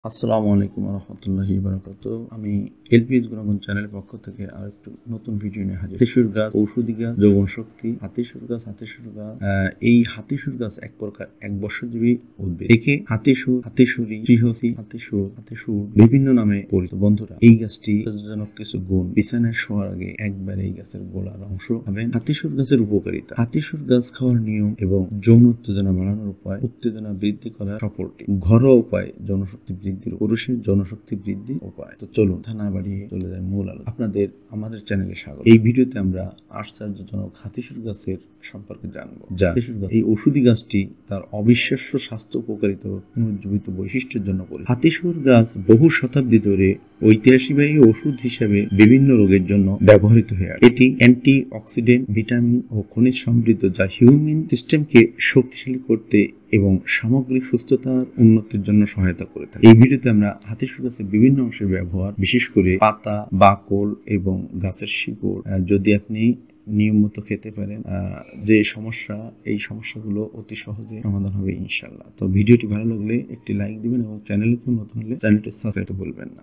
আসসালামু আলাইকুম রহমতুল্লাহি বারাকাতুহু। আমি এলপিএস গুণাগুণ চ্যানেলের পক্ষ থেকে আর একটু নতুন ভিডিও নিয়ে হাজির। হাতিশুর গাছ ঔষধি গাছ, যৌবন শক্তি। হাতিশুর গাছ এই হাতিশুর গাছ এক প্রকার এক বর্ষজীবী উদ্ভিদ। একে হাতিশুরি, হাতিশুর বিভিন্ন নামে পরিচিত। বন্ধুরা, এই গাছটি আশ্চর্যজনক কিছু গুণ। বিছানায় শোয়ার আগে একবার এই গাছের গোড়ার অংশ খাবেন। হাতিশুর গাছের উপকারিতা। হাতিশুর গাছ খাওয়ার নিয়ম এবং যৌন উত্তেজনা বাড়ানোর উপায়। উত্তেজনা বৃদ্ধি করার সফলটি। ঘরোয়া উপায় যৌন শক্তি বৃদ্ধি, পুরুষের জনশক্তি বৃদ্ধি উপায়। তো চলুন না বাড়িয়ে চলে যায় মূল আলোচনা। আমাদের চ্যানেলে স্বাগত। এই ভিডিওতে আমরা আশ্চর্যজনক হাতিশুর গাছের সম্পর্কে জানবো। এই ঔষধি গাছটি তার অবিশ্বাস্য স্বাস্থ্য উপকারিতা ও পুনরুজ্জীবিত বৈশিষ্ট্যের জন্য পরিচিত। হাতিশুর গাছ বহু শতাব্দী ধরে ঐতিহাসিকভাবে ওষুধ হিসেবে বিভিন্ন রোগের জন্য ব্যবহৃত হয়ে আসছে। এটি অ্যান্টি অক্সিডেন্ট, ভিটামিন ও খনিজ সমৃদ্ধ, যা হিউম্যান সিস্টেমকে শক্তিশালী করতে এবং সামগ্রিক সুস্থতার উন্নতির জন্য সহায়তা করে থাকে। এই ভিডিওতে আমরা হাতিশুর গাছের বিভিন্ন অংশের ব্যবহার, বিশেষ করে পাতা, বাকল এবং গাছের শিকড়, যদি আপনি নিয়মিত খেতে পারেন, এই সমস্যাগুলো অতি সহজে সমাধান হবে ইনশাআল্লাহ। তো ভিডিওটি ভালো লাগলে একটি লাইক দিবেন এবং চ্যানেলে নতুন হলে চ্যানেলটি সাবস্ক্রাইব করতে ভুলবেন না।